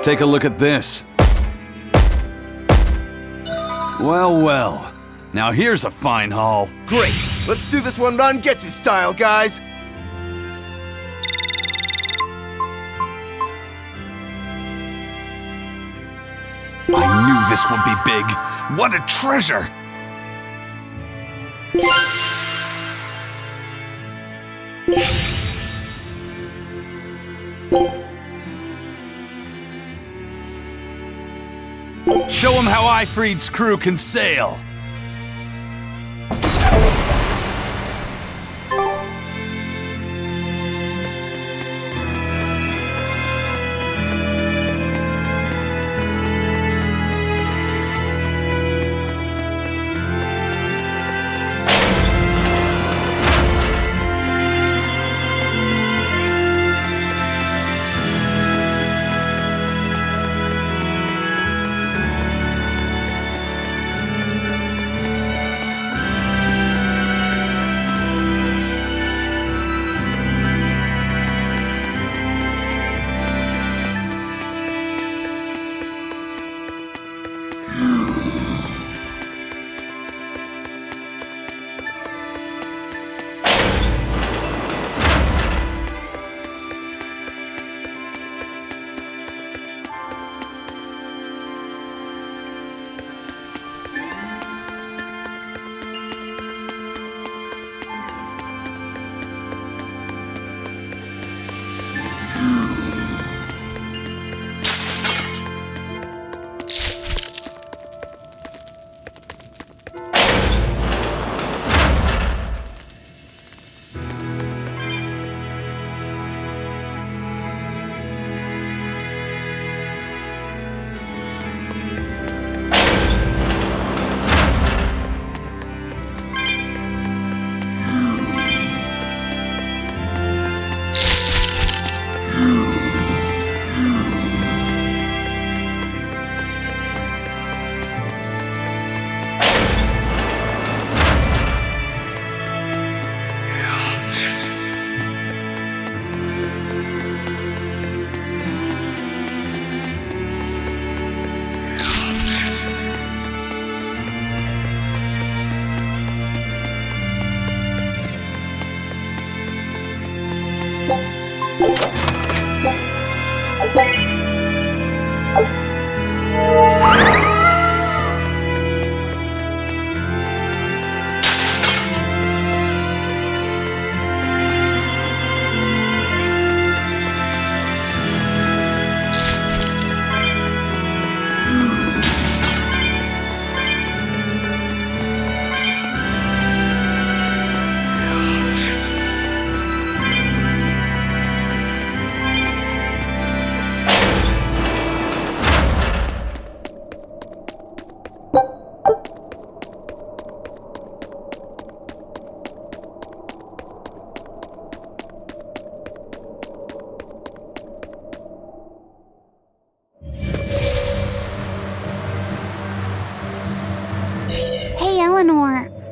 Take a look at this. Well, well. Now here's a fine haul. Great! Let's do this one Rangetsu style, guys! I knew this would be big. What a treasure! Show him how Ifreed's crew can sail!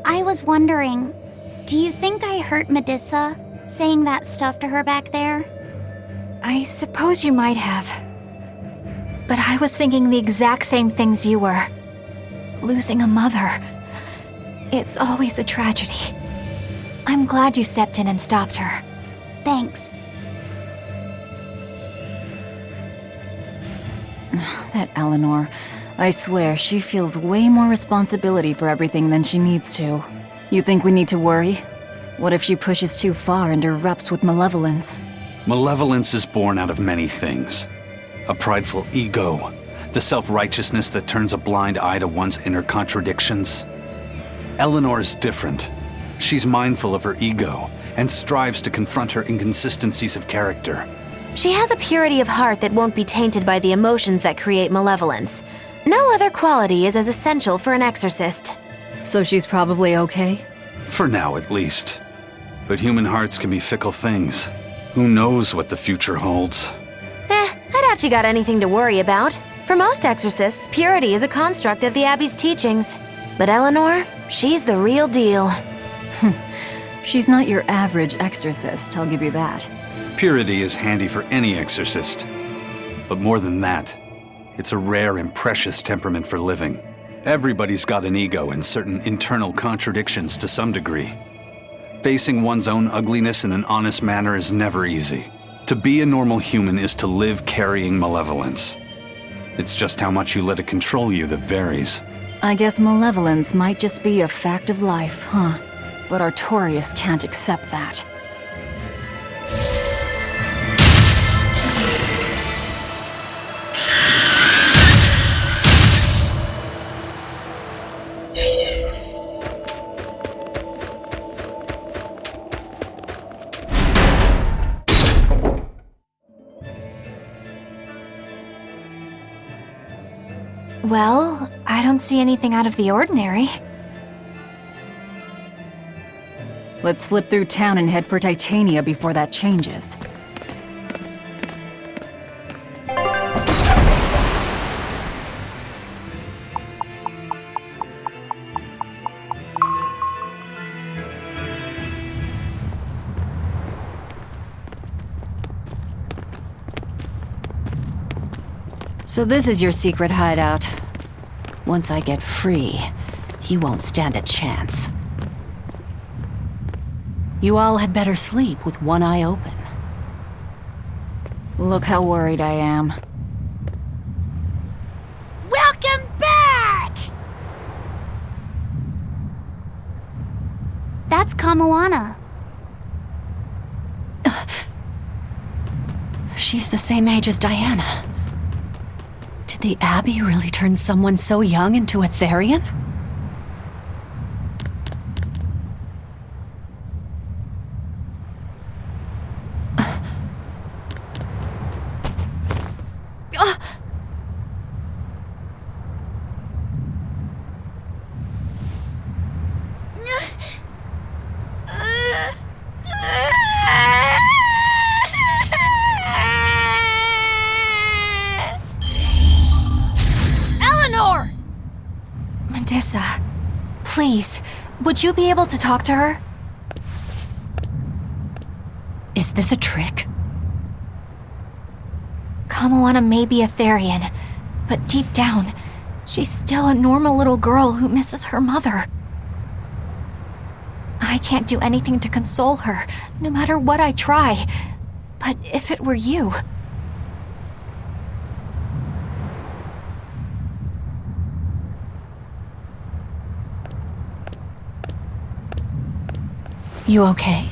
I was wondering, do you think I hurt Medusa, saying that stuff to her back there? I suppose you might have. But I was thinking the exact same things you were. Losing a mother. It's always a tragedy. I'm glad you stepped in and stopped her. Thanks. That Eleanor. I swear, she feels way more responsibility for everything than she needs to. You think we need to worry? What if she pushes too far and erupts with malevolence? Malevolence is born out of many things. A prideful ego, the self-righteousness that turns a blind eye to one's inner contradictions. Eleanor's different. She's mindful of her ego and strives to confront her inconsistencies of character. She has a purity of heart that won't be tainted by the emotions that create malevolence. No other quality is as essential for an exorcist. So she's probably okay? For now, at least. But human hearts can be fickle things. Who knows what the future holds? I doubt you got anything to worry about. For most exorcists, purity is a construct of the Abbey's teachings. But Eleanor, she's the real deal. She's not your average exorcist, I'll give you that. Purity is handy for any exorcist. But more than that, it's a rare and precious temperament for living. Everybody's got an ego and certain internal contradictions to some degree. Facing one's own ugliness in an honest manner is never easy. To be a normal human is to live carrying malevolence. It's just how much you let it control you that varies. I guess malevolence might just be a fact of life, huh? But Artorias can't accept that. Well, I don't see anything out of the ordinary. Let's slip through town and head for Titania before that changes. So this is your secret hideout. Once I get free, he won't stand a chance. You all had better sleep with one eye open. Look how worried I am. Welcome back! That's Kamoana. She's the same age as Diana. Did the Abbey really turn someone so young into a Therian? Midissa, please, would you be able to talk to her? Is this a trick? Kamoana may be a Therian, but deep down, she's still a normal little girl who misses her mother. I can't do anything to console her, no matter what I try. But if it were you... You okay?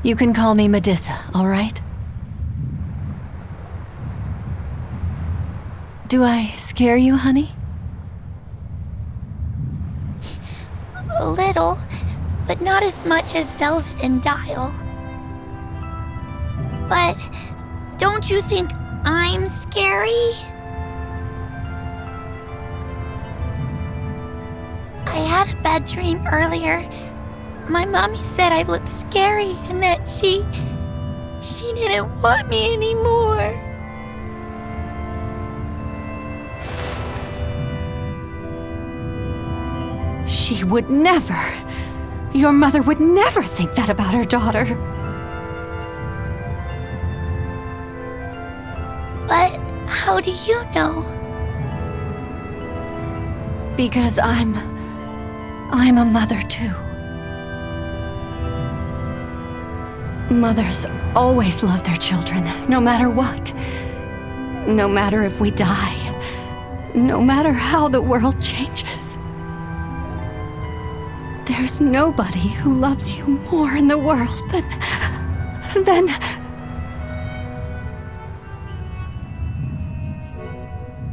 You can call me Midissa, all right? Do I scare you, honey? A little, but not as much as Velvet and Dial. But don't you think I'm scary? I had a bad dream earlier. My mommy said I looked scary and that she didn't want me anymore. She would never. Your mother would never think that about her daughter. But how do you know? Because I'm a mother too. Mothers always love their children, no matter what. No matter if we die. No matter how the world changes. There's nobody who loves you more in the world than...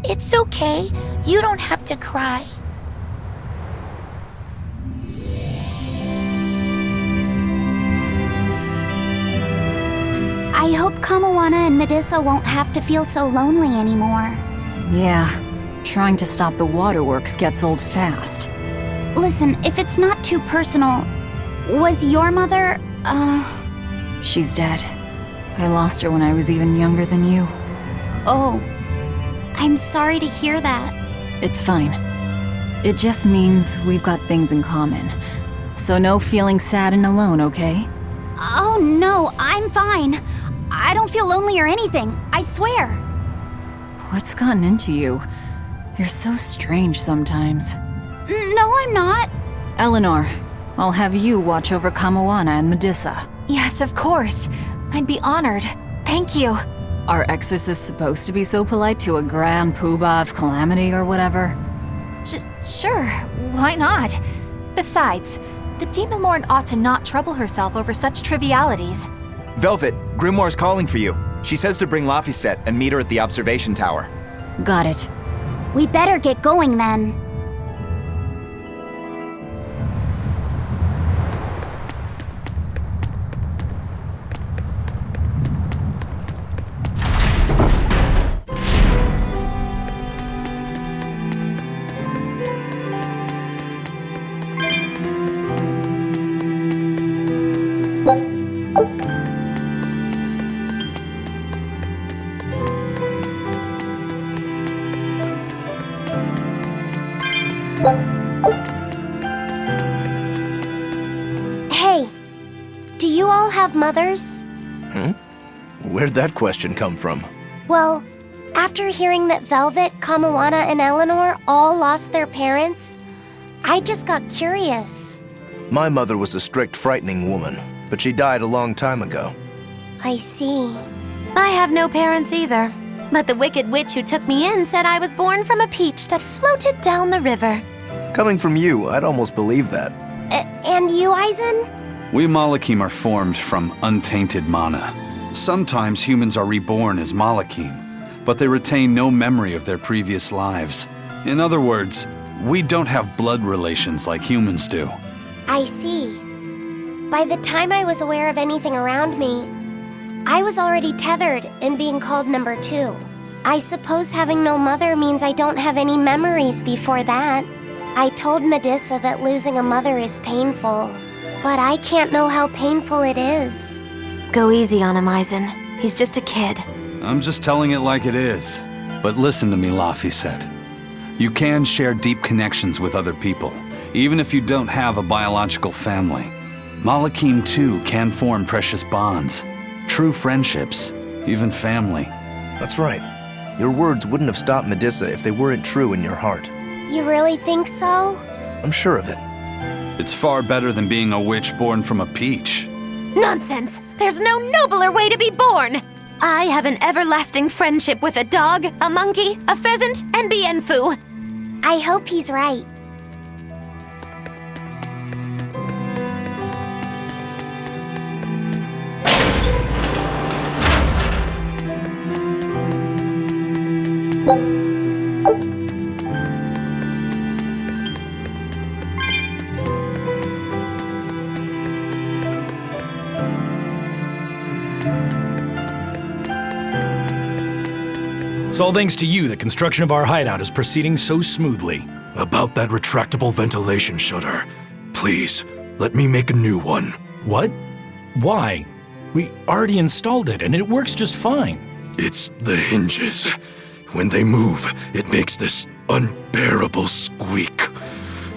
It's okay. You don't have to cry. I hope Kamoana and Midissa won't have to feel so lonely anymore. Yeah, trying to stop the waterworks gets old fast. Listen, if it's not too personal, was your mother, She's dead. I lost her when I was even younger than you. Oh, I'm sorry to hear that. It's fine. It just means we've got things in common. So no feeling sad and alone, okay? Oh no, I'm fine. I don't feel lonely or anything, I swear. What's gotten into you? You're so strange sometimes. No, I'm not. Eleanor, I'll have you watch over Kamawana and Medusa. Yes, of course. I'd be honored. Thank you. Are exorcists supposed to be so polite to a grand poobah of calamity or whatever? Sure, why not? Besides, the Demon Lord ought to not trouble herself over such trivialities. Velvet, Grimoire's calling for you. She says to bring Laphicet and meet her at the observation tower. Got it. We better get going then. Hey, do you all have mothers? Where'd that question come from? Well, after hearing that Velvet, Kamawana, and Eleanor all lost their parents, I just got curious. My mother was a strict, frightening woman, but she died a long time ago. I see. I have no parents either. But the wicked witch who took me in said I was born from a peach that floated down the river. Coming from you, I'd almost believe that. And you, Aizen? We Malakim are formed from untainted mana. Sometimes humans are reborn as Malakim, but they retain no memory of their previous lives. In other words, we don't have blood relations like humans do. I see. By the time I was aware of anything around me, I was already tethered and being called number 2. I suppose having no mother means I don't have any memories before that. I told Medusa that losing a mother is painful, but I can't know how painful it is. Go easy on him, Aizen. He's just a kid. I'm just telling it like it is. But listen to me, Laphicet. You can share deep connections with other people, even if you don't have a biological family. Malakim, too, can form precious bonds. True friendships, even family. That's right. Your words wouldn't have stopped Medusa if they weren't true in your heart. You really think so? I'm sure of it. It's far better than being a witch born from a peach. Nonsense! There's no nobler way to be born! I have an everlasting friendship with a dog, a monkey, a pheasant, and Bienfu. I hope he's right. It's all thanks to you that construction of our hideout is proceeding so smoothly. About that retractable ventilation shutter. Please, let me make a new one. What? Why? We already installed it and it works just fine. It's the hinges. When they move, it makes this unbearable squeak.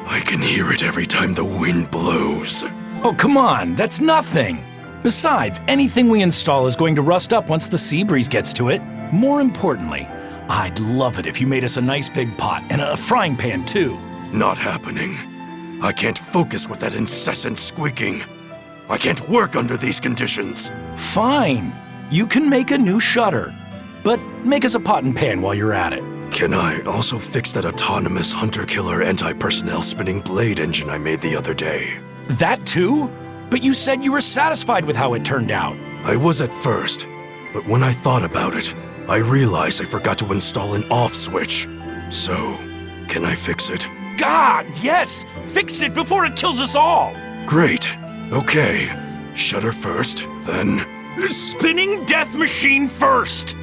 I can hear it every time the wind blows. Oh, come on, that's nothing. Besides, anything we install is going to rust up once the sea breeze gets to it. More importantly, I'd love it if you made us a nice big pot and a frying pan too. Not happening. I can't focus with that incessant squeaking. I can't work under these conditions. Fine. You can make a new shutter. But make us a pot and pan while you're at it. Can I also fix that autonomous hunter-killer anti-personnel spinning blade engine I made the other day? That too? But you said you were satisfied with how it turned out. I was at first, but when I thought about it, I realized I forgot to install an off switch. So, can I fix it? God, yes! Fix it before it kills us all! Great. Okay. Shutter first, then... Spinning death machine first!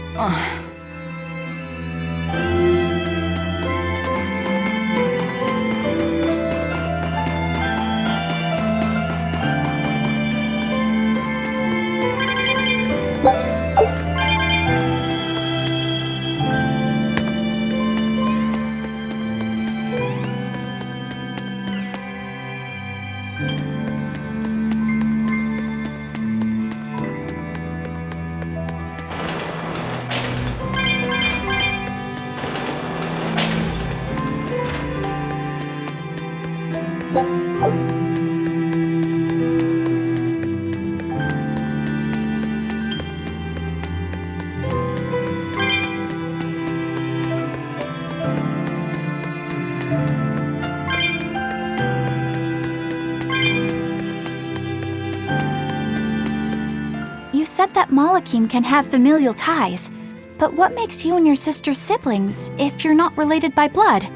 You said that Malakim can have familial ties, but what makes you and your sister siblings if you're not related by blood?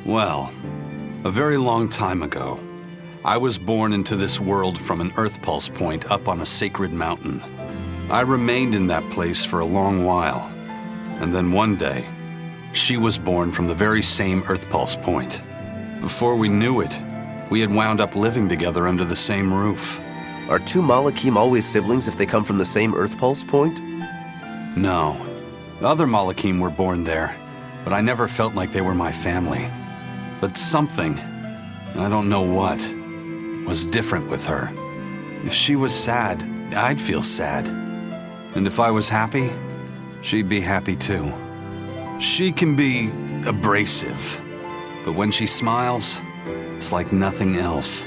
Well, a very long time ago, I was born into this world from an earth pulse point up on a sacred mountain. I remained in that place for a long while, and then one day, she was born from the very same earth pulse point. Before we knew it, we had wound up living together under the same roof. Are two Malakim always siblings if they come from the same Earth Pulse point? No. The other Malakim were born there, but I never felt like they were my family. But something, I don't know what, was different with her. If she was sad, I'd feel sad. And if I was happy, she'd be happy too. She can be abrasive, but when she smiles, it's like nothing else.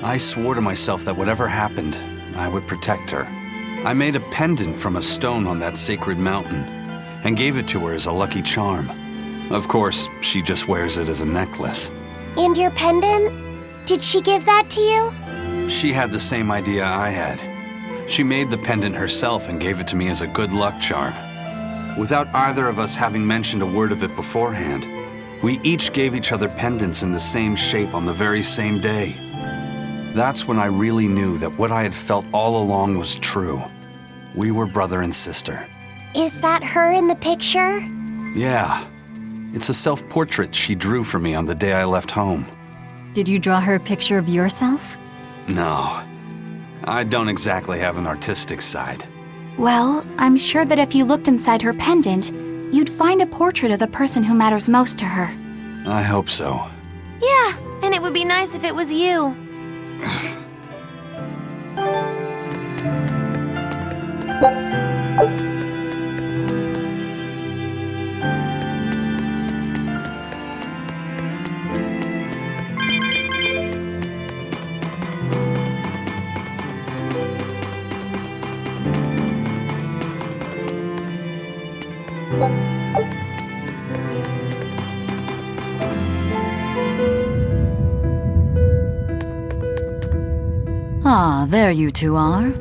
I swore to myself that whatever happened, I would protect her. I made a pendant from a stone on that sacred mountain and gave it to her as a lucky charm. Of course, she just wears it as a necklace. And your pendant? Did she give that to you? She had the same idea I had. She made the pendant herself and gave it to me as a good luck charm. Without either of us having mentioned a word of it beforehand, we each gave each other pendants in the same shape on the very same day. That's when I really knew that what I had felt all along was true. We were brother and sister. Is that her in the picture? Yeah. It's a self-portrait she drew for me on the day I left home. Did you draw her a picture of yourself? No. I don't exactly have an artistic side. Well, I'm sure that if you looked inside her pendant, you'd find a portrait of the person who matters most to her. I hope so. Yeah, and it would be nice if it was you. Ah, there you two are.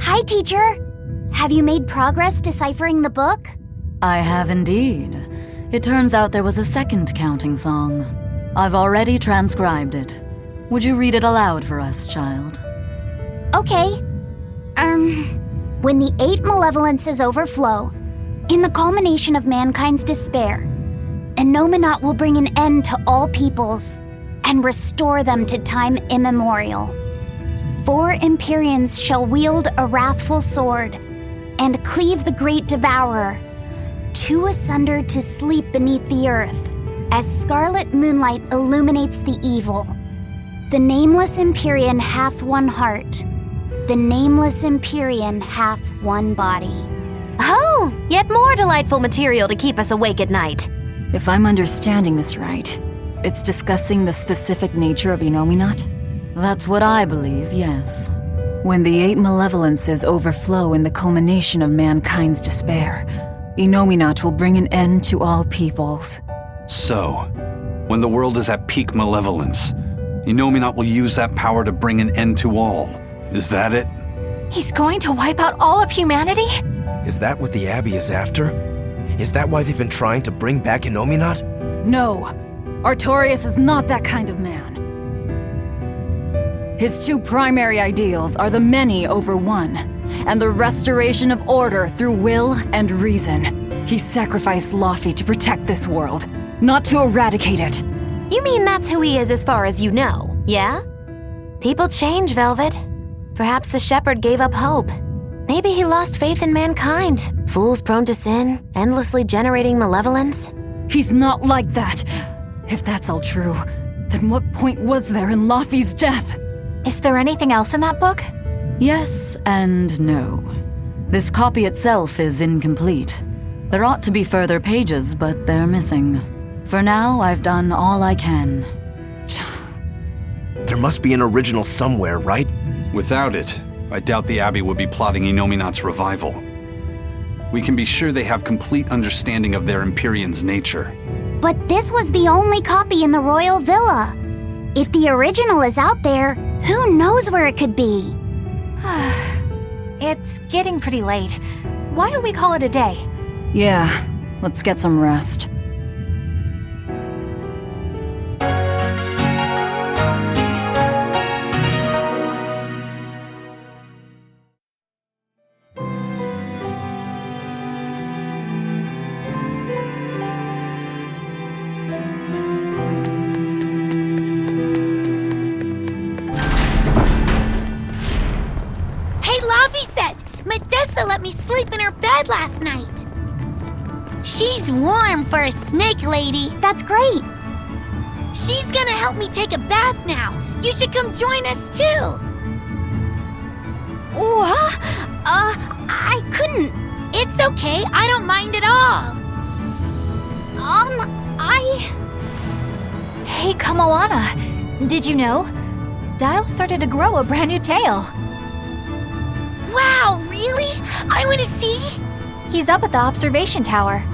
Hi, teacher. Have you made progress deciphering the book? I have indeed. It turns out there was a second counting song. I've already transcribed it. Would you read it aloud for us, child? Okay. When the 8 malevolences overflow, in the culmination of mankind's despair, Inominat will bring an end to all peoples and restore them to time immemorial. 4 Empyreans shall wield a wrathful sword and cleave the great devourer, 2 asunder to sleep beneath the earth, as scarlet moonlight illuminates the evil. The nameless Empyrean hath one heart, the nameless Empyrean hath one body. Oh, yet more delightful material to keep us awake at night. If I'm understanding this right, it's discussing the specific nature of Inominat? That's what I believe, yes. When the 8 malevolences overflow in the culmination of mankind's despair, Inominat will bring an end to all peoples. So, when the world is at peak malevolence, Inominat will use that power to bring an end to all. Is that it? He's going to wipe out all of humanity? Is that what the Abbey is after? Is that why they've been trying to bring back Inominat? No, Artorias is not that kind of man. His 2 primary ideals are the many over one, and the restoration of order through will and reason. He sacrificed Laufey to protect this world, not to eradicate it. You mean that's who he is as far as you know, yeah? People change, Velvet. Perhaps the shepherd gave up hope. Maybe he lost faith in mankind. Fools prone to sin, endlessly generating malevolence. He's not like that. If that's all true, Then what point was there in Laufey's death? Is there anything else in that book? Yes and no. This copy itself is incomplete. There ought to be further pages, but they're missing. For now, I've done all I can. There must be an original somewhere, right? Without it, I doubt the Abbey would be plotting Inominat's revival. We can be sure they have complete understanding of their Empyrean's nature. But this was the only copy in the royal villa. If the original is out there, who knows where it could be? It's getting pretty late. Why don't we call it a day? Yeah, let's get some rest. Let me sleep in her bed last night. She's warm for a snake lady. That's great. She's gonna help me take a bath now. You should come join us too. What? I couldn't. It's okay. I don't mind at all. Hey, Kamoana. Did you know? Dial started to grow a brand new tail. Wow, really? I want to see. He's up at the observation tower.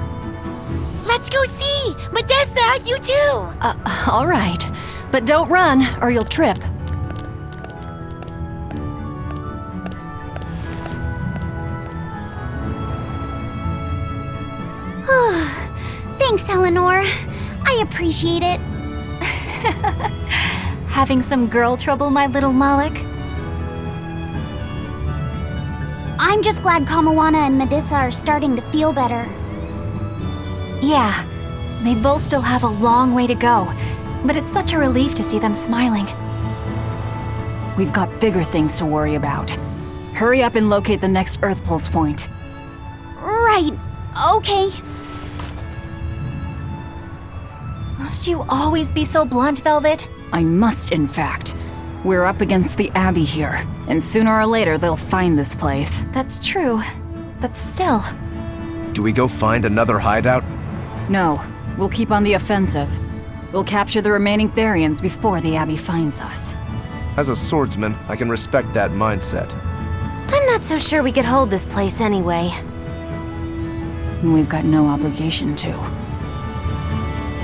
Let's go see. Modessa, you too. All right. But don't run, or you'll trip. Thanks, Eleanor. I appreciate it. Having some girl trouble, my little Moloch? I'm just glad Kamoana and Modessa are starting to feel better. Yeah, they both still have a long way to go, but it's such a relief to see them smiling. We've got bigger things to worry about. Hurry up and locate the next Earth Pulse point. Right, okay. Must you always be so blunt, Velvet? I must, in fact. We're up against the Abbey here, and sooner or later they'll find this place. That's true, but still. Do we go find another hideout? No, we'll keep on the offensive. We'll capture the remaining Therians before the Abbey finds us. As a swordsman, I can respect that mindset. I'm not so sure we could hold this place anyway. We've got no obligation to.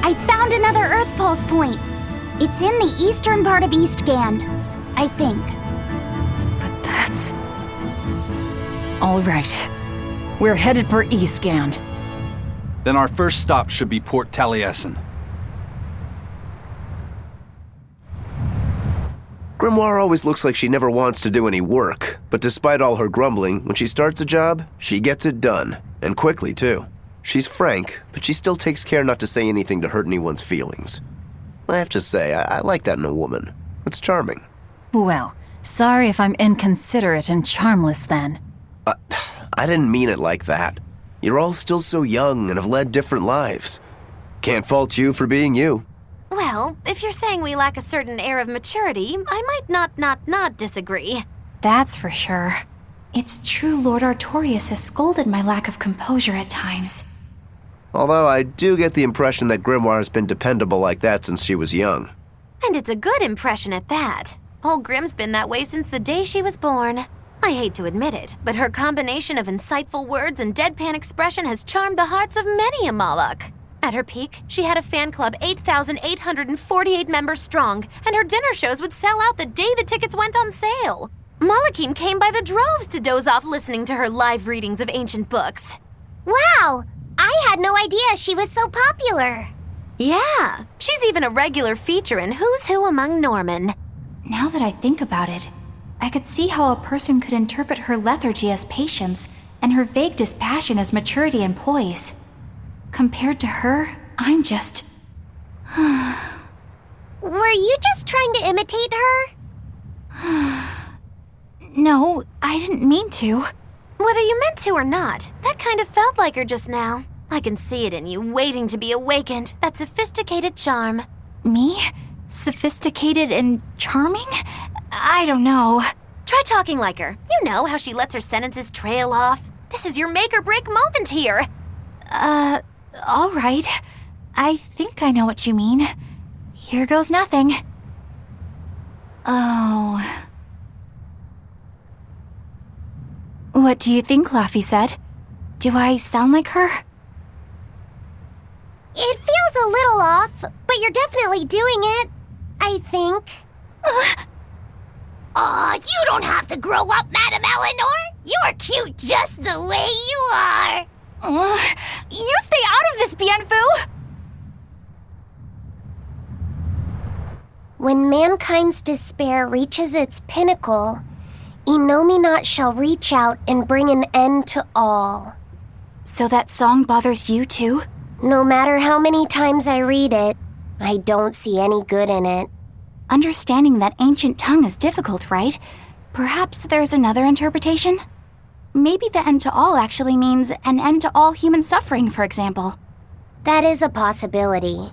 I found another Earth Pulse point. It's in the eastern part of Eastgand, I think. But that's... All right. We're headed for Eastgand. Then our first stop should be Port Taliesin. Grimoire always looks like she never wants to do any work, but despite all her grumbling, when she starts a job, she gets it done, and quickly too. She's frank, but she still takes care not to say anything to hurt anyone's feelings. I have to say, I like that in a woman. It's charming. Well, sorry if I'm inconsiderate and charmless then. I didn't mean it like that. You're all still so young and have led different lives. Can't fault you for being you. Well, if you're saying we lack a certain air of maturity, I might not disagree. That's for sure. It's true Lord Artorius has scolded my lack of composure at times. Although I do get the impression that Grimoire has been dependable like that since she was young. And it's a good impression at that. Old Grim's been that way since the day she was born. I hate to admit it, but her combination of insightful words and deadpan expression has charmed the hearts of many a Moloch. At her peak, she had a fan club 8,848 members strong, and her dinner shows would sell out the day the tickets went on sale. Molochim came by the droves to doze off listening to her live readings of ancient books. Wow! I had no idea she was so popular. Yeah, she's even a regular feature in Who's Who Among Norman. Now that I think about it, I could see how a person could interpret her lethargy as patience and her vague dispassion as maturity and poise. Compared to her, I'm just... Were you just trying to imitate her? No, I didn't mean to. Whether you meant to or not, that kind of felt like her just now. I can see it in you, waiting to be awakened, that sophisticated charm. Me? Sophisticated and charming? I don't know. Try talking like her. You know how she lets her sentences trail off. This is your make or break moment here. All right. I think I know what you mean. Here goes nothing. Oh. What do you think, Laphicet? Do I sound like her? It feels a little off, but you're definitely doing it. I think. You don't have to grow up, Madam Eleanor. You're cute just the way you are. You stay out of this, Bienfu! When mankind's despair reaches its pinnacle, Inominat shall reach out and bring an end to all. So that song bothers you too? No matter how many times I read it, I don't see any good in it. Understanding that ancient tongue is difficult, right? Perhaps there's another interpretation? Maybe the end to all actually means an end to all human suffering, for example. That is a possibility.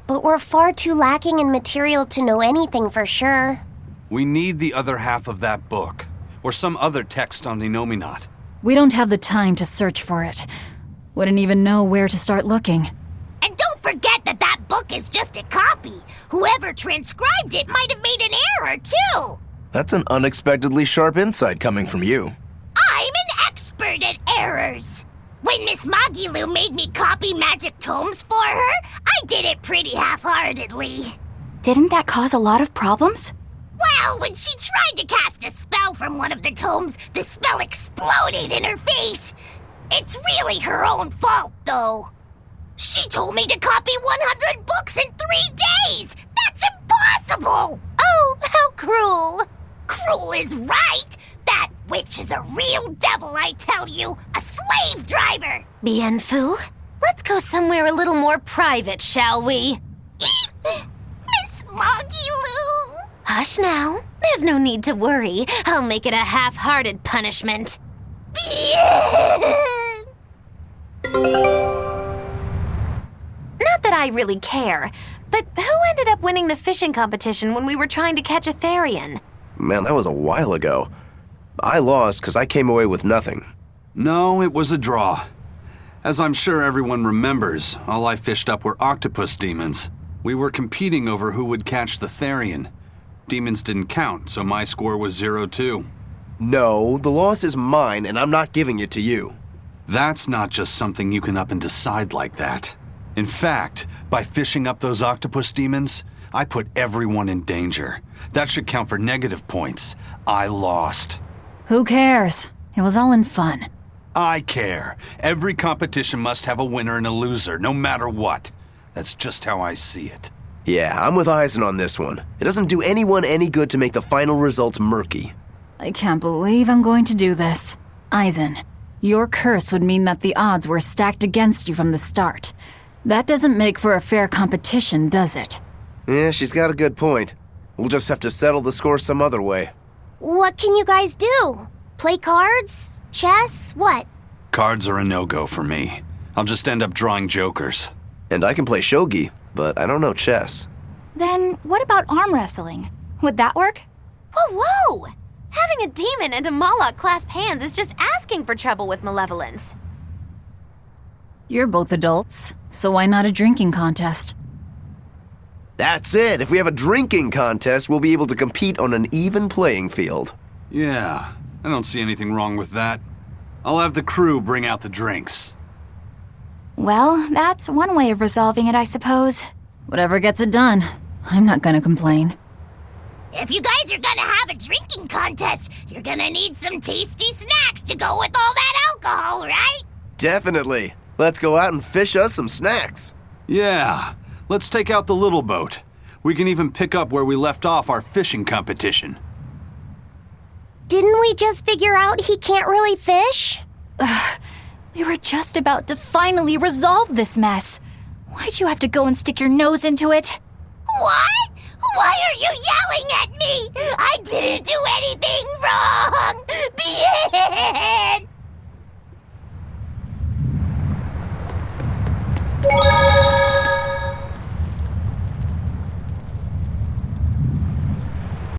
But we're far too lacking in material to know anything for sure. We need the other half of that book, or some other text on Inominat. We don't have the time to search for it. Wouldn't even know where to start looking. And don't forget that that book is just a copy. Whoever transcribed it might have made an error, too. That's an unexpectedly sharp insight coming from you. I'm an expert at errors. When Miss Magilu made me copy magic tomes for her, I did it pretty half-heartedly. Didn't that cause a lot of problems? Well, when she tried to cast a spell from one of the tomes, the spell exploded in her face. It's really her own fault, though. She told me to copy 100 books in 3 days! That's impossible! Oh, how cruel! Cruel is right! That witch is a real devil, I tell you! A slave driver! Bienfu, let's go somewhere a little more private, shall we? Miss Magilu! Hush now. There's no need to worry. I'll make it a half-hearted punishment. Not that I really care, but who ended up winning the fishing competition when we were trying to catch a Therian? Man, that was a while ago. I lost because I came away with nothing. No, it was a draw. As I'm sure everyone remembers, all I fished up were octopus demons. We were competing over who would catch the Therian. Demons didn't count, so my score was 0-2. No, the loss is mine, and I'm not giving it to you. That's not just something you can up and decide like that. In fact, by fishing up those octopus demons, I put everyone in danger. That should count for negative points. I lost. Who cares? It was all in fun. I care. Every competition must have a winner and a loser, no matter what. That's just how I see it. Yeah, I'm with Eisen on this one. It doesn't do anyone any good to make the final results murky. I can't believe I'm going to do this. Eisen, your curse would mean that the odds were stacked against you from the start. That doesn't make for a fair competition, does it? Yeah, she's got a good point. We'll just have to settle the score some other way. What can you guys do? Play cards? Chess? What? Cards are a no-go for me. I'll just end up drawing jokers. And I can play shogi, but I don't know chess. Then what about arm wrestling? Would that work? Whoa, whoa! Having a demon and a Moloch clasp hands is just asking for trouble with malevolence. You're both adults, so why not a drinking contest? That's it! If we have a drinking contest, we'll be able to compete on an even playing field. Yeah, I don't see anything wrong with that. I'll have the crew bring out the drinks. Well, that's one way of resolving it, I suppose. Whatever gets it done. I'm not gonna complain. If you guys are gonna have a drinking contest, you're gonna need some tasty snacks to go with all that alcohol, right? Definitely. Let's go out and fish us some snacks. Yeah, let's take out the little boat. We can even pick up where we left off our fishing competition. Didn't we just figure out he can't really fish? We were just about to finally resolve this mess. Why'd you have to go and stick your nose into it? What? Why are you yelling at